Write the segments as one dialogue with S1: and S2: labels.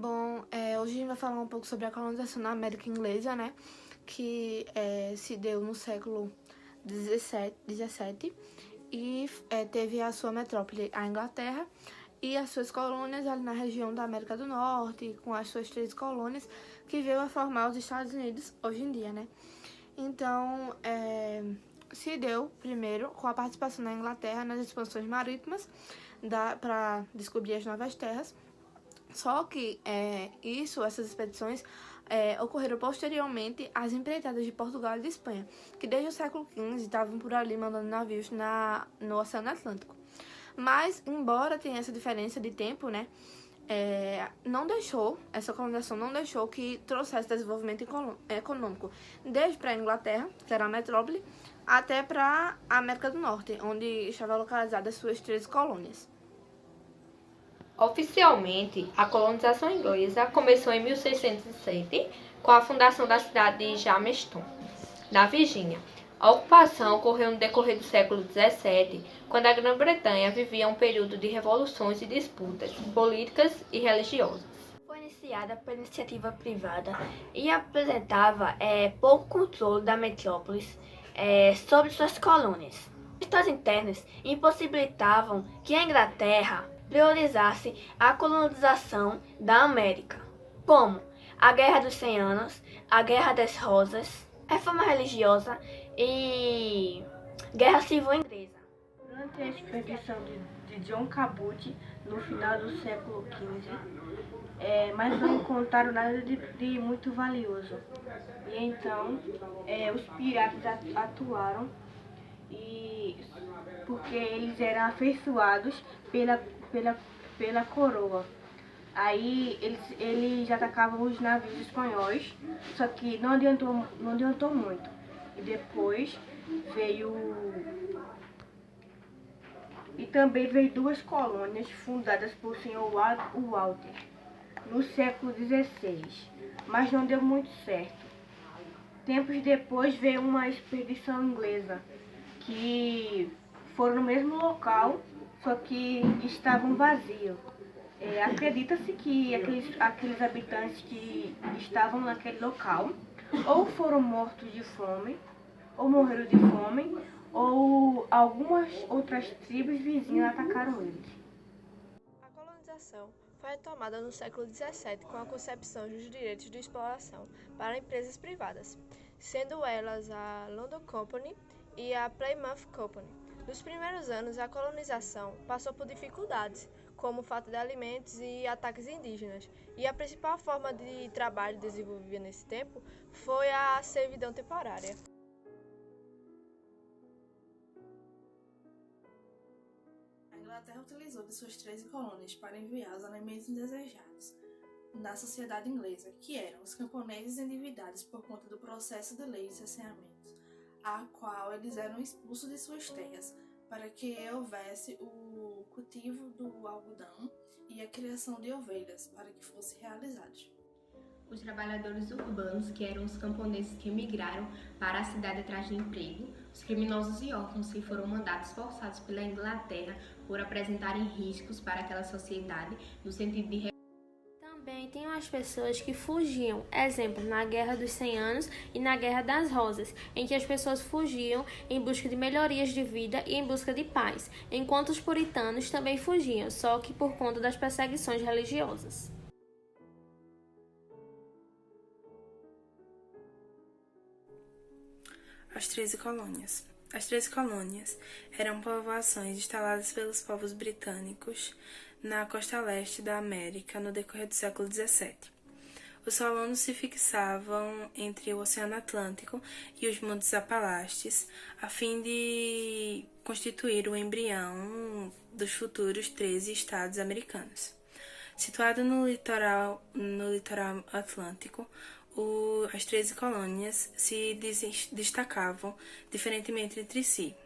S1: Bom, hoje a gente vai falar um pouco sobre a colonização na América Inglesa, né? Que se deu no século XVII e teve a sua metrópole, a Inglaterra, e as suas colônias ali na região da América do Norte, com as suas 3 colônias, que veio a formar os Estados Unidos hoje em dia, né? Então, se deu primeiro com a participação da Inglaterra nas expansões marítimas para descobrir as novas terras. Só que essas expedições ocorreram posteriormente às empreitadas de Portugal e de Espanha, que desde o século XV estavam por ali mandando navios no Oceano Atlântico. Mas, embora tenha essa diferença de tempo, né, essa colonização não deixou que trouxesse desenvolvimento econômico, desde para a Inglaterra, que era a metrópole, até para a América do Norte, onde estavam localizadas suas 13 colônias.
S2: Oficialmente, a colonização inglesa começou em 1607, com a fundação da cidade de Jamestown, na Virgínia. A ocupação ocorreu no decorrer do século XVII, quando a Grã-Bretanha vivia um período de revoluções e disputas políticas e religiosas.
S3: Foi iniciada por iniciativa privada e apresentava pouco controle da metrópole sobre suas colônias. Questões internas impossibilitavam que a Inglaterra priorizasse a colonização da América, como a Guerra dos 100 Anos, a Guerra das Rosas, reforma religiosa e Guerra Civil Inglesa.
S4: Durante a expedição de John Cabot, no final do século XV, mas não encontraram nada de muito valioso. E então, os piratas atuaram, porque eles eram afeiçoados pela coroa. Aí eles atacavam os navios espanhóis, só que não adiantou muito. E depois também veio 2 colônias fundadas por Sr. Walter no século XVI, mas não deu muito certo. Tempos depois veio uma expedição inglesa, que foram no mesmo local, só que estavam vazios. Acredita-se que aqueles habitantes que estavam naquele local ou foram mortos de fome, ou morreram de fome, ou algumas outras tribos vizinhas atacaram eles.
S5: A colonização foi retomada no século XVII com a concepção dos direitos de exploração para empresas privadas, sendo elas a London Company e a Plymouth Company. Nos primeiros anos, a colonização passou por dificuldades, como falta de alimentos e ataques indígenas, e a principal forma de trabalho desenvolvida nesse tempo foi a servidão temporária.
S1: A Inglaterra utilizou de suas 13 colônias para enviar os alimentos indesejados da sociedade inglesa, que eram os camponeses endividados por conta do processo de lei de cerceamento, a qual eles eram expulsos de suas terras, para que houvesse o cultivo do algodão e a criação de ovelhas, para que fossem realizados.
S6: Os trabalhadores urbanos, que eram os camponeses que emigraram para a cidade atrás de emprego, os criminosos e órfãos que foram mandados forçados pela Inglaterra por apresentarem riscos para aquela sociedade, no sentido de
S3: Também tem as pessoas que fugiam, exemplo, na Guerra dos 100 Anos e na Guerra das Rosas, em que as pessoas fugiam em busca de melhorias de vida e em busca de paz, enquanto os puritanos também fugiam, só que por conta das perseguições religiosas.
S7: As 13 colônias. As 13 colônias eram povoações instaladas pelos povos britânicos na costa leste da América no decorrer do século XVII. Os colonos se fixavam entre o Oceano Atlântico e os Montes Apalaches, a fim de constituir o embrião dos futuros 13 estados americanos. Situado no litoral atlântico, as 13 colônias se destacavam diferentemente entre si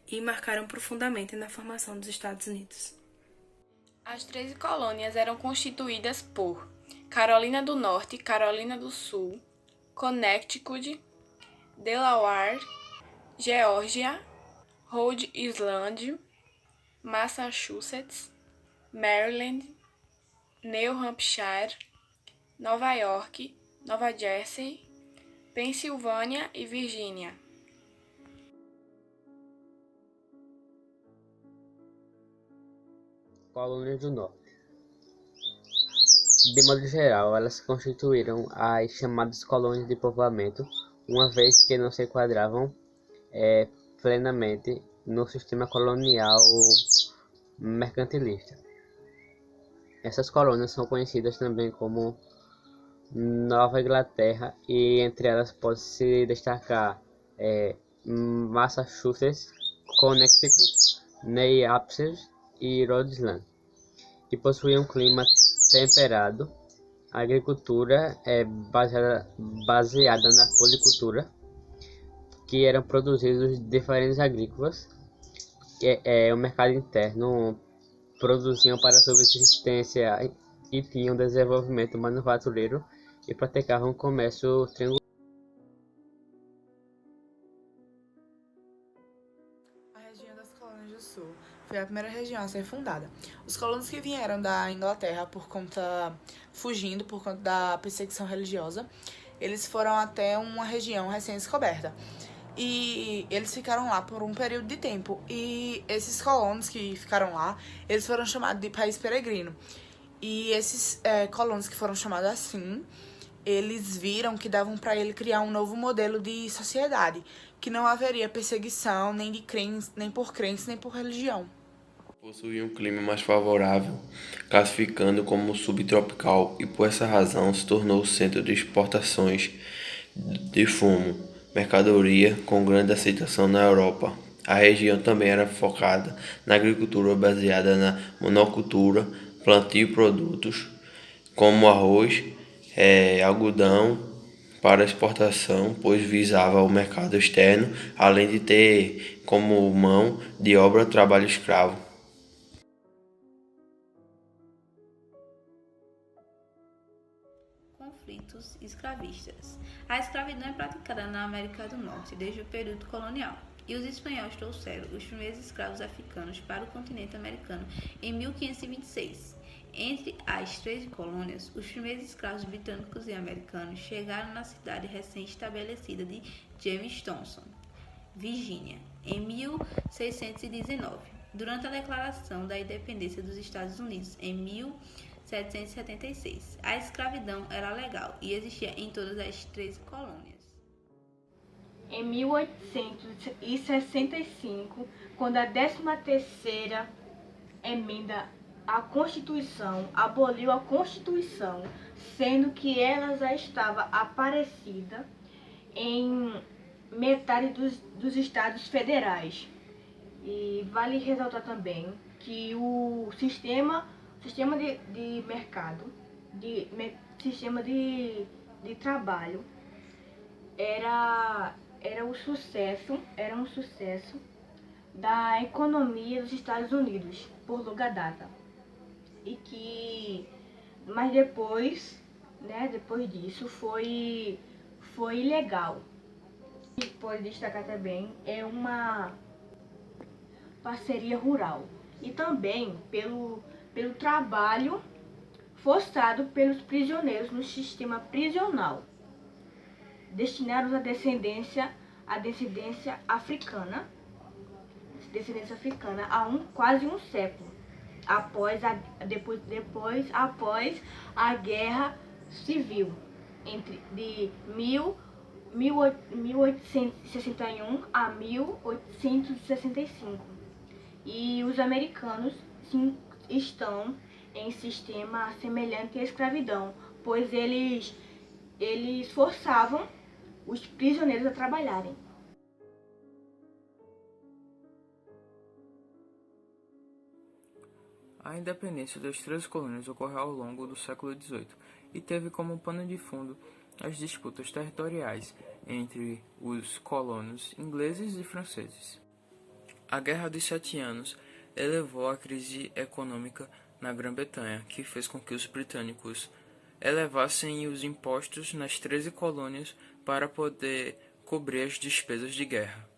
S7: e marcaram profundamente na formação dos Estados Unidos.
S8: As 13 colônias eram constituídas por Carolina do Norte, Carolina do Sul, Connecticut, Delaware, Geórgia, Rhode Island, Massachusetts, Maryland, New Hampshire, Nova York, Nova Jersey, Pensilvânia e Virgínia.
S9: Colônias do Norte. De modo geral, elas constituíram as chamadas colônias de povoamento, uma vez que não se enquadravam plenamente no sistema colonial mercantilista. Essas colônias são conhecidas também como Nova Inglaterra e entre elas pode-se destacar Massachusetts, Connecticut, New Hampshire e Rhode Island, que possuíam um clima temperado. A agricultura é baseada na policultura, que eram produzidos diferentes agrícolas. O mercado interno produziam para subsistência e tinham desenvolvimento manufatureiro e praticavam comércio triangular.
S7: A região das Colônias do Sul foi a primeira região a ser fundada. Os colonos que vieram da Inglaterra fugindo por conta da perseguição religiosa, eles foram até uma região recém-descoberta. E eles ficaram lá por um período de tempo. E esses colonos que ficaram lá, eles foram chamados de país peregrino. E esses colonos que foram chamados assim, eles viram que davam para ele criar um novo modelo de sociedade, que não haveria perseguição nem por crença, nem por religião.
S10: Possuía um clima mais favorável, classificando como subtropical, e por essa razão se tornou centro de exportações de fumo, mercadoria com grande aceitação na Europa. A região também era focada na agricultura baseada na monocultura, plantio de produtos como arroz, algodão para exportação, pois visava o mercado externo, além de ter como mão de obra trabalho escravo.
S11: Conflitos escravistas. A escravidão é praticada na América do Norte desde o período colonial, e os espanhóis trouxeram os primeiros escravos africanos para o continente americano em 1526. Entre as 13 colônias, os primeiros escravos britânicos e americanos chegaram na cidade recém-estabelecida de Jamestown, Virgínia, em 1619, durante a Declaração da Independência dos Estados Unidos, em 1776. A escravidão era legal e existia em todas as 13 colônias.
S4: Em 1865, quando a 13ª emenda à Constituição aboliu a Constituição, sendo que ela já estava aparecida em metade dos estados federais. E vale ressaltar também que o sistema de mercado, sistema de trabalho era um sucesso da economia dos Estados Unidos por longa data. Mas depois disso foi ilegal. A gente pode destacar também uma parceria rural e também pelo trabalho forçado pelos prisioneiros no sistema prisional, destinados à descendência africana há quase um século, após a Guerra Civil de 1861 a 1865. E os americanos estão em sistema semelhante à escravidão, pois eles forçavam os prisioneiros a trabalharem.
S12: A independência das 13 colônias ocorreu ao longo do século XVIII e teve como pano de fundo as disputas territoriais entre os colonos ingleses e franceses. A Guerra dos 7 Anos elevou a crise econômica na Grã-Bretanha, que fez com que os britânicos elevassem os impostos nas 13 colônias para poder cobrir as despesas de guerra.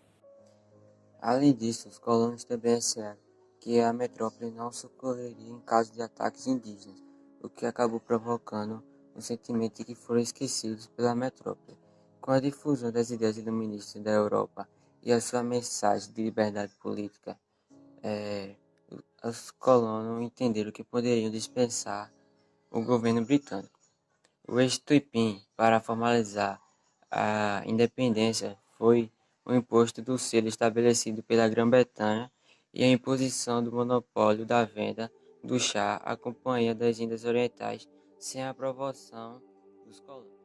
S13: Além disso, os colonos também recearam que a metrópole não socorreria em caso de ataques indígenas, o que acabou provocando um sentimento de que foram esquecidos pela metrópole. Com a difusão das ideias iluministas da Europa e a sua mensagem de liberdade política, os colonos entenderam que poderiam dispensar o governo britânico. O estopim para formalizar a independência foi o imposto do selo estabelecido pela Grã-Bretanha e a imposição do monopólio da venda do chá à Companhia das Índias Orientais sem a aprovação dos colonos.